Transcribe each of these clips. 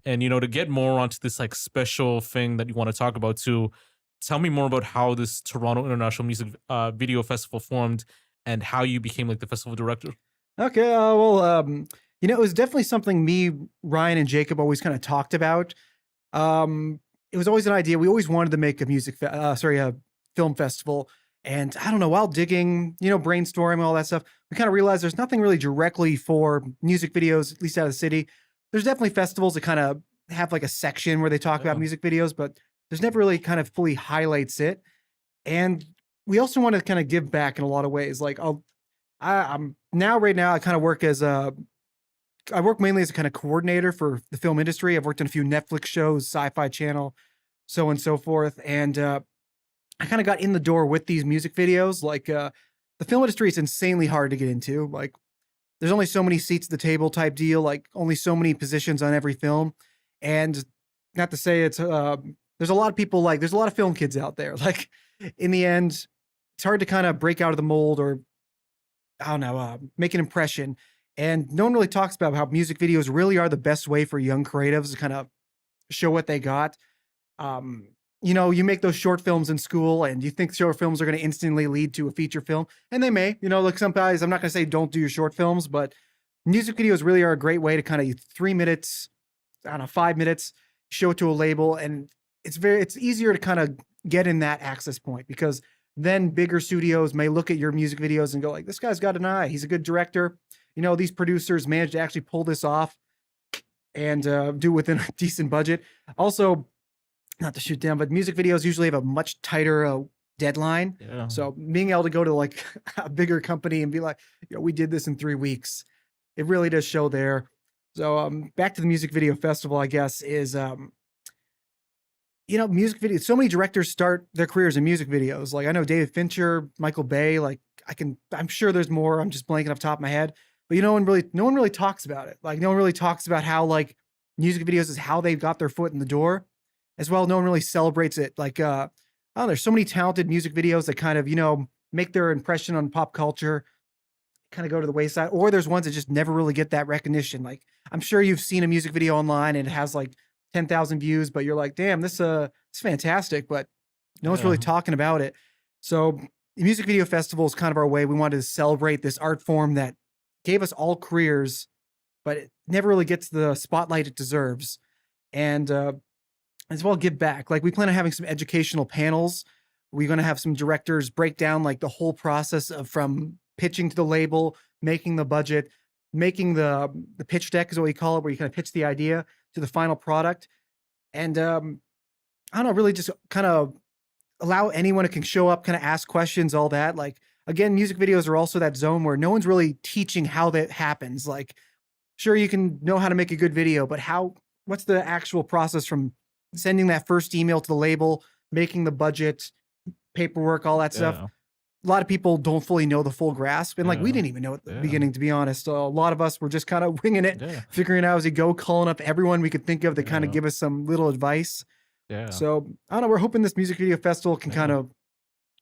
And, to get more onto this like special thing that you want to talk about too, tell me more about how this Toronto International Music Video Festival formed and how you became like the festival director. Okay, it was definitely something me, Ryan, and Jacob always kind of talked about. Um, it was always an idea. We always wanted to make a film festival. And I don't know, while digging, brainstorming, all that stuff, we kind of realized there's nothing really directly for music videos, at least out of the city. There's definitely festivals that kind of have like a section where they talk about Yeah. music videos, but there's never really kind of fully highlights it. And we also want to kind of give back in a lot of ways. I'm now right now I kind of work as a I work mainly as a kind of coordinator for the film industry. I've worked on a few Netflix shows, Sci-Fi Channel, so on and so forth. And I kind of got in the door with these music videos. The film industry is insanely hard to get into. Like there's only so many seats at the table type deal, like only so many positions on every film. And not to say there's a lot of people there's a lot of film kids out there. Like in the end, it's hard to kind of break out of the mold or I don't know, make an impression. And no one really talks about how music videos really are the best way for young creatives to kind of show what they got. Um, you make those short films in school and you think short films are going to instantly lead to a feature film, and they may, like some guys, I'm not going to say don't do your short films, but music videos really are a great way to kind of 3 minutes, I don't know, 5 minutes, show it to a label. And it's easier to kind of get in that access point because then bigger studios may look at your music videos and go like, this guy's got an eye. He's a good director. These producers managed to actually pull this off and do within a decent budget. Also, not to shoot down, but music videos usually have a much tighter deadline. Yeah. So being able to go to like a bigger company and be like, we did this in 3 weeks, it really does show there. So back to the music video festival, I guess, is music videos. So many directors start their careers in music videos. Like I know David Fincher, Michael Bay. I'm sure there's more. I'm just blanking off the top of my head. But no one really talks about it. Like no one really talks about how like music videos is how they got their foot in the door, as well. No one really celebrates it. Oh, there's so many talented music videos that kind of make their impression on pop culture, kind of go to the wayside. Or there's ones that just never really get that recognition. Like I'm sure you've seen a music video online and it has like 10,000 views, but you're like, damn, it's fantastic, but no one's really Yeah. talking about it. So the music video festival is kind of our way. We wanted to celebrate this art form that gave us all careers, but it never really gets the spotlight it deserves. And as well, give back. Like we plan on having some educational panels. We're going to have some directors break down like the whole process of from pitching to the label, making the budget, making the pitch deck is what we call it, where you kind of pitch the idea to the final product. And I don't know, really just kind of allow anyone who can show up, kind of ask questions, all that. Like again, music videos are also that zone where no one's really teaching how that happens. Like, sure, you can know how to make a good video, but what's the actual process from sending that first email to the label, making the budget, paperwork, all that stuff? Yeah. A lot of people don't fully know the full grasp. And like, we Yeah. didn't even know at the Yeah. beginning, to be honest. A lot of us were just kind of winging it, Yeah. figuring it out as we go, calling up everyone we could think of to kind of Yeah. give us some little advice. Yeah. So I don't know. We're hoping this music video festival can kind Yeah. of,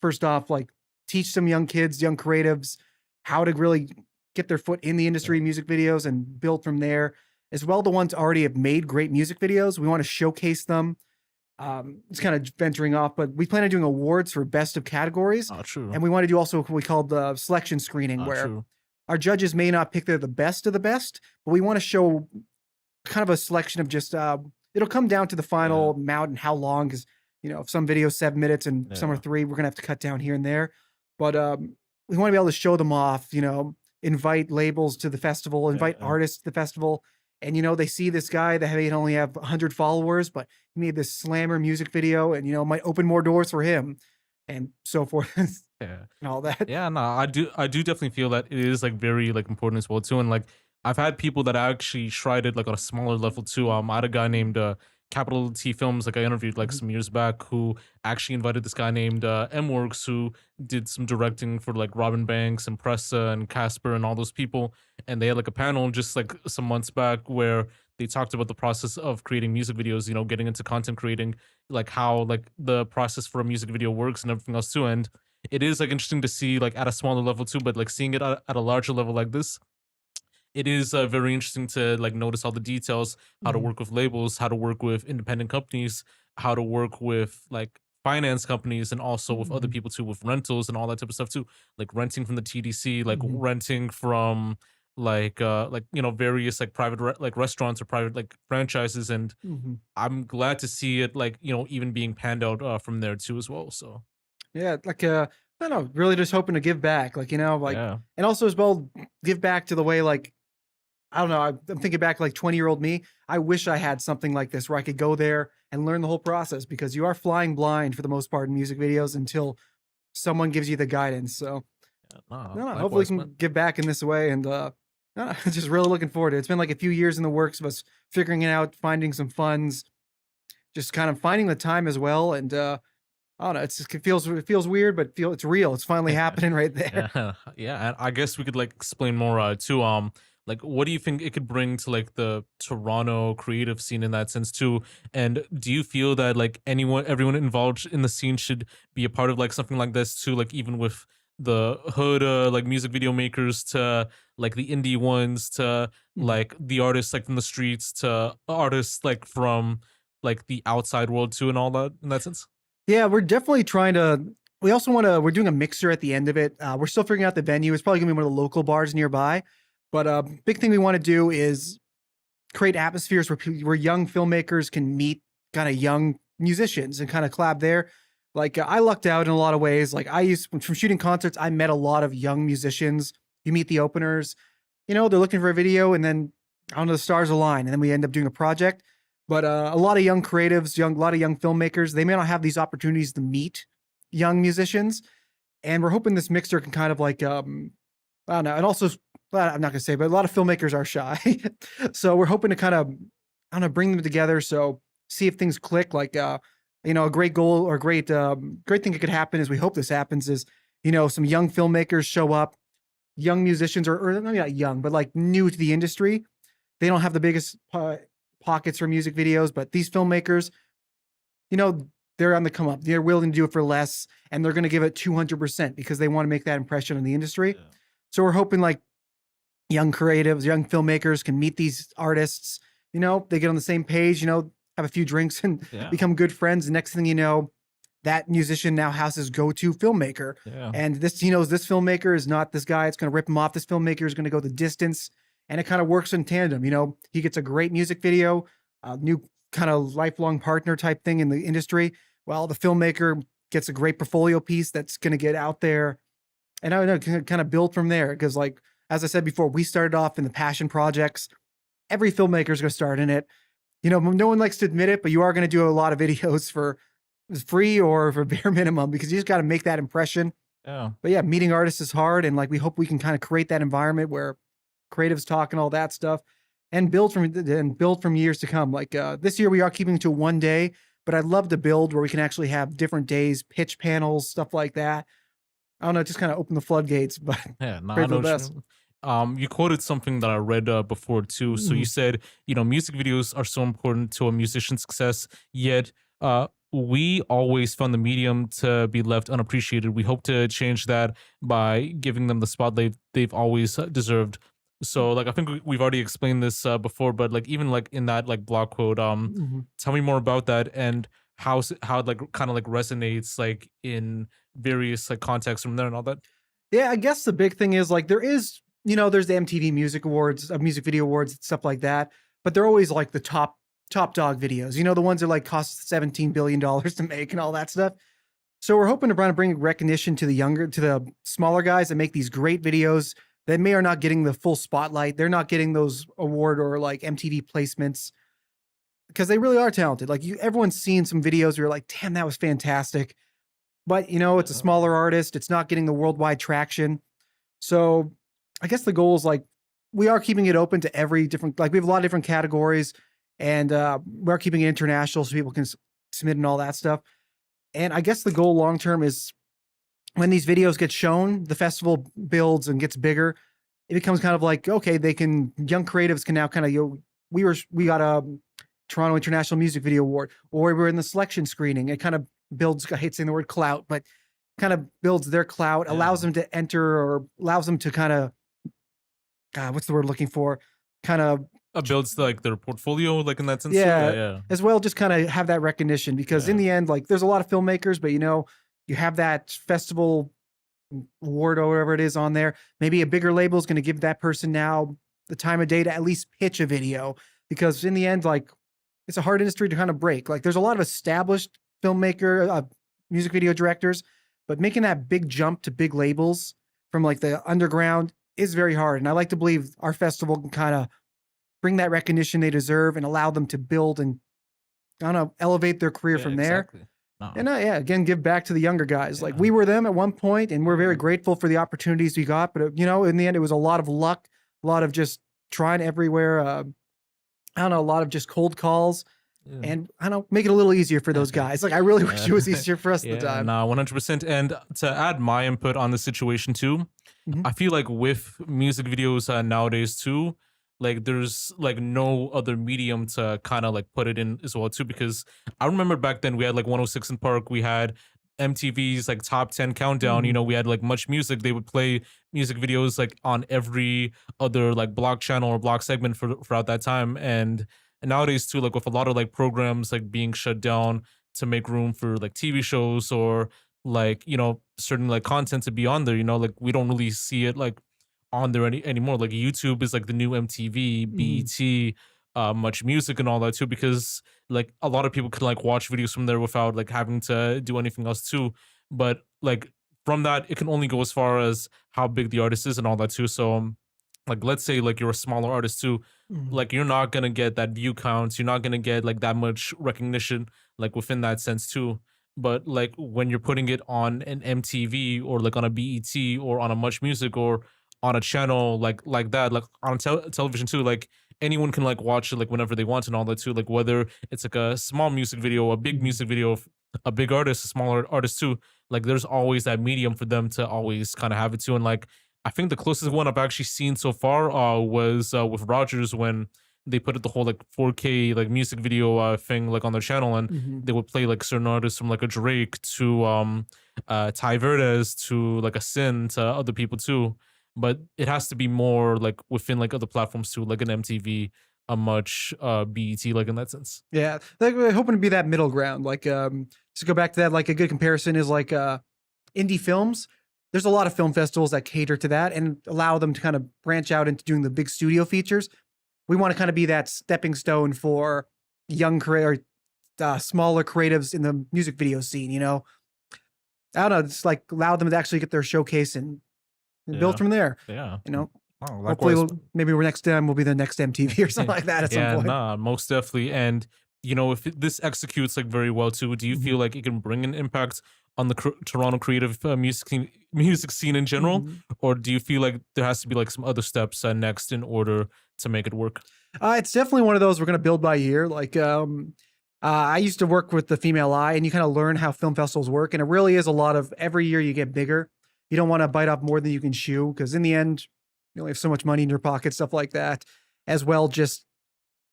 first off, like teach some young kids, young creatives, how to really get their foot in the industry, music videos, and build from there. As well, the ones already have made great music videos, we want to showcase them. It's kind of venturing off, but we plan on doing awards for best of categories, True. and we want to do also what we call the selection screening, where True. our judges may not pick the best of the best, but we want to show kind of a selection of just it'll come down to the final amount and how long, because if some videos 7 minutes and some are Yeah. 3, we're gonna have to cut down here and there. But we want to be able to show them off, invite labels to the festival, invite Yeah. artists to the festival. And they see this guy that may only have 100 followers, but he made this slammer music video, and might open more doors for him, and so forth Yeah. and all that. Yeah, no, I do definitely feel that it is like very like important as well too. And like I've had people that actually tried it like on a smaller level too. I had a guy named Capital T Films, like I interviewed like Mhm. some years back, who actually invited this guy named M Works, who did some directing for like Robin Banks and Pressa and Casper and all those people. And they had like a panel just like some months back where they talked about the process of creating music videos, getting into content creating, like how like the process for a music video works and everything else too. And it is like interesting to see like at a smaller level too, but like seeing it at a larger level like this, it is very interesting to like notice all the details, how to Mhm. work with labels, how to work with independent companies, how to work with like finance companies, and also with other Mhm. people too, with rentals and all that type of stuff too, like renting from the TDC, like Mhm. renting from like you know various like private like restaurants or private like franchises. And Mhm. I'm glad to see it like you know even being panned out from there too as well. So Yeah, like I don't know, really just hoping to give back, like like, yeah. and also as well give back to the way like I don't know. I'm thinking back like 20-year-old me. I wish I had something like this where I could go there and learn the whole process because you are flying blind for the most part in music videos until someone gives you the guidance. So, Yeah, no, no, hopefully we likewise, man. can give back in this way. And no, no, just really looking forward to it. It's been like a few years in the works of us figuring it out, finding some funds, just kind of finding the time as well. And I don't know. It feels weird, but it's real. It's finally happening right there. Yeah, yeah, and I guess we could like explain more too. Like, what do you think it could bring to like the Toronto creative scene in that sense too? And do you feel that like everyone involved in the scene should be a part of like something like this too? Like, even with the hood, like music video makers to like the indie ones to Mhm. like the artists like from the streets to artists like from like the outside world too, and all that in that sense. Yeah, we're definitely trying to. We also want to. We're doing a mixer at the end of it. We're still figuring out the venue. It's probably gonna be one of the local bars nearby. But big thing we want to do is create atmospheres where young filmmakers can meet kind of young musicians and kind of collab there. Like I lucked out in a lot of ways. Like I used from shooting concerts, I met a lot of young musicians. You meet the openers, they're looking for a video, and then I don't know, the stars align, and then we end up doing a project. But a lot of young creatives, a lot of young filmmakers, they may not have these opportunities to meet young musicians, and we're hoping this mixer can kind of like I don't know, and also well, I'm not gonna say, but a lot of filmmakers are shy, so we're hoping to kind of I don't know bring them together. So see if things click. Like a great goal or great thing that could happen is we hope this happens is some young filmmakers show up, young musicians or maybe not young, but like new to the industry. They don't have the biggest pockets for music videos, but these filmmakers, you know, they're on the come up. They're willing to do it for less, and they're going to give it 200% because they want to make that impression on the industry. Yeah. So we're hoping like young creatives, young filmmakers can meet these artists. They get on the same page. Have a few drinks and Yeah. become good friends. The next thing you know, that musician now has his go-to filmmaker. Yeah. And this, he knows this filmmaker is not this guy. It's going to rip him off. This filmmaker is going to go the distance. And it kind of works in tandem. He gets a great music video, a new kind of lifelong partner type thing in the industry, while the filmmaker gets a great portfolio piece that's going to get out there. And I don't know, can kind of build from there. Cause like, as I said before, we started off in the passion projects. Every filmmaker is going to start in it. No one likes to admit it, but you are going to do a lot of videos for free or for bare minimum because you just got to make that impression. Yeah. But yeah, meeting artists is hard, and like we hope we can kind of create that environment where creatives talk and all that stuff, and build from years to come. Like this year, we are keeping to one day, but I'd love to build where we can actually have different days, pitch panels, stuff like that. I don't know, just kind of open the floodgates, but Yeah, no, pray I for know the what you best. mean. You quoted something that I read before too. So you Mhm. said, you know, music videos are so important to a musician's success, yet we always found the medium to be left unappreciated. We hope to change that by giving them the spotlight they've always deserved. So, like, I think we've already explained this before, but like, even like in that like blog quote, Mhm. tell me more about that and how it like kind of like resonates like in various like contexts from there and all that. Yeah, I guess the big thing is like there's the MTV Music Awards, Music Video Awards, stuff like that, but they're always like the top dog videos. The ones that like cost $17 billion to make and all that stuff. So we're hoping to bring recognition to the smaller guys that make these great videos that may are not getting the full spotlight. They're not getting those award or like MTV placements because they really are talented. Like everyone's seen some videos where you're like, damn, that was fantastic. But it's a Yeah. smaller artist. It's not getting the worldwide traction. So I guess the goal is like we are keeping it open to every different like we have a lot of different categories, and we're keeping it international so people can submit and all that stuff. And I guess the goal long term is when these videos get shown, the festival builds and gets bigger. It becomes kind of like okay, young creatives can now kind of we got a Toronto International Music Video Award, or we're in the selection screening. It kind of builds. I hate saying the word clout, but kind of builds their clout, allows Yeah. them to enter or allows them to kind of God, what's the word I'm looking for? Kind of, Builds like their portfolio, like in that sense too. yeah, Yeah, as well, just kind of have that recognition, because in yeah, the end, like, there's a lot of filmmakers, but you have that festival award or whatever it is on there. Maybe a bigger label is going to give that person now the time of day to at least pitch a video, because in the end, like, it's a hard industry to kind of break. Like, there's a lot of established filmmaker, music video directors, but making that big jump to big labels from like the underground is very hard. And I like to believe our festival can kind of bring that recognition they deserve and allow them to build and, I don't know, elevate their career yeah, from there. exactly. No. And yeah, again, give back to the younger guys. Like, Yeah. we were them at one point, and we're very grateful for the opportunities we got. But in the end, it was a lot of luck, a lot of just trying everywhere. I don't know, a lot of just cold calls, Yeah. and I don't know, make it a little easier for those guys. Like, I really wish it was easier for us at the Yeah, time. nah, 100%. And to add my input on the situation too, Mhm. I feel like with music videos nowadays too, like there's like no other medium to kind of like put it in as well too. Because I remember back then we had like 106 in Park, we had MTV's like top 10 countdown. Mhm. We had like Much Music. They would play music videos like on every other like block channel or block segment throughout that time. And nowadays too, like with a lot of like programs like being shut down to make room for like TV shows or like certain like content to be on there, like we don't really see it like on there anymore. Like YouTube is like the new MTV, Mhm. BET, Much Music and all that too, because like a lot of people can like watch videos from there without like having to do anything else too. But like from that, it can only go as far as how big the artist is and all that too. So like let's say like you're a smaller artist too, Mhm. like you're not gonna get that view counts, you're not gonna get like that much recognition like within that sense too. But like when you're putting it on an MTV or like on a BET or on a Much Music or on a channel like that, like on television too, like anyone can like watch it like whenever they want and all that too. Like whether it's like a small music video, a big Mhm. music video, a big artist, a smaller artist too. Like there's always that medium for them to always kind of have it too. And like I think the closest one I've actually seen so far was with Rogers when they put it the whole like 4K like music video thing like on their channel, and Mhm. they would play like certain artists from like a Drake to Ty Verdes to like a Sin to other people too. But it has to be more like within like other platforms too, like an MTV, a Much, BET, like in that sense. Yeah, like, we're hoping to be that middle ground. Like, to go back to that, like, a good comparison is like indie films. There's a lot of film festivals that cater to that and allow them to kind of branch out into doing the big studio features. We want to kind of be that stepping stone for young career, smaller creatives in the music video scene. I don't know, it's like allow them to actually get their showcase and build Yeah, from there. yeah. You know, Oh, hopefully, likewise. maybe we're next time we'll be the next MTV or something like that at some Yeah, point. nah, most definitely. And if this executes like very well too, do you Mhm. feel like it can bring an impact on the Toronto creative music scene in general, Mhm. or do you feel like there has to be like some other steps next in order to make it work? It's definitely one of those we're gonna build by year. Like, I used to work with the Female Eye, and you kind of learn how film festivals work, and it really is a lot of every year you get bigger. You don't want to bite off more than you can chew, because in the end, you only have so much money in your pocket, stuff like that. As well, just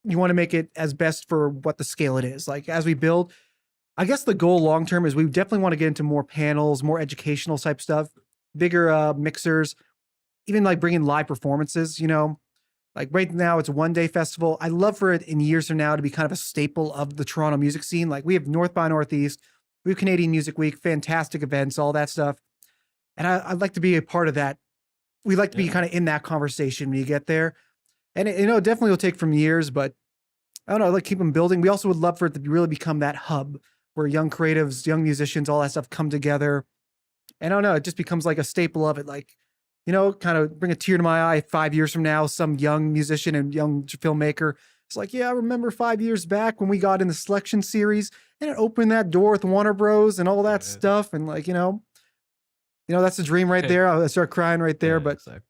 you want to make it as best for what the scale it is. Like, as we build, I guess the goal long term is we definitely want to get into more panels, more educational type stuff, bigger mixers, even like bringing live performances. Like, right now, it's a 1 day festival. I love for it in years from now to be kind of a staple of the Toronto music scene. Like, we have North by Northeast, we have Canadian Music Week, fantastic events, all that stuff. And I'd like to be a part of that. We like to be Yeah, kind of in that conversation when you get there. And it definitely will take from years, but I don't know, like, keep them building. We also would love for it to really become that hub where young creatives, young musicians, all that stuff come together. And I don't know, it just becomes like a staple of it. Like, kind of bring a tear to my eye 5 years from now, some young musician and young filmmaker. It's like, yeah, I remember 5 years back when we got in the selection series and it opened that door with Warner Bros. And all that yeah, stuff. And like, that's the dream right there. I start crying right there. yeah, But exactly.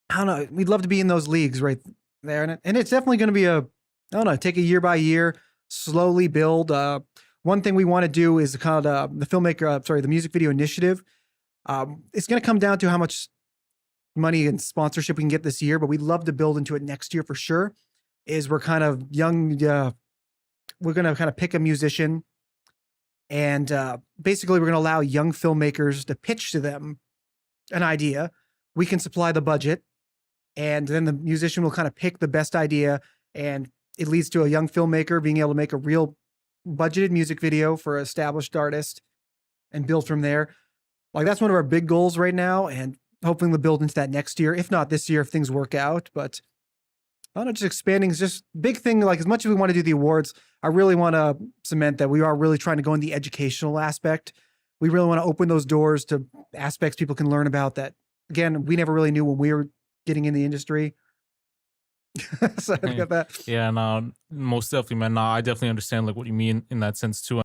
I don't know. We'd love to be in those leagues right there. And it's definitely going to be I don't know, take it year by year, slowly build. One thing we want to do is called the music video initiative. It's going to come down to how much money and sponsorship we can get this year, but we'd love to build into it next year for sure. Is we're kind of young, we're going to kind of pick a musician, and basically we're going to allow young filmmakers to pitch to them an idea. We can supply the budget, and then the musician will kind of pick the best idea, and it leads to a young filmmaker being able to make a real budgeted music video for an established artist and build from there. Like that's one of our big goals right now, and hoping to build into that next year, if not this year, if things work out. But I don't know, just expanding is just big thing. Like as much as we want to do the awards, I really want to cement that we are really trying to go in the educational aspect. We really want to open those doors to aspects people can learn about that. Again, we never really knew when we were getting in the industry. So I got that. Yeah, no, most definitely, man. No, I definitely understand like what you mean in that sense too.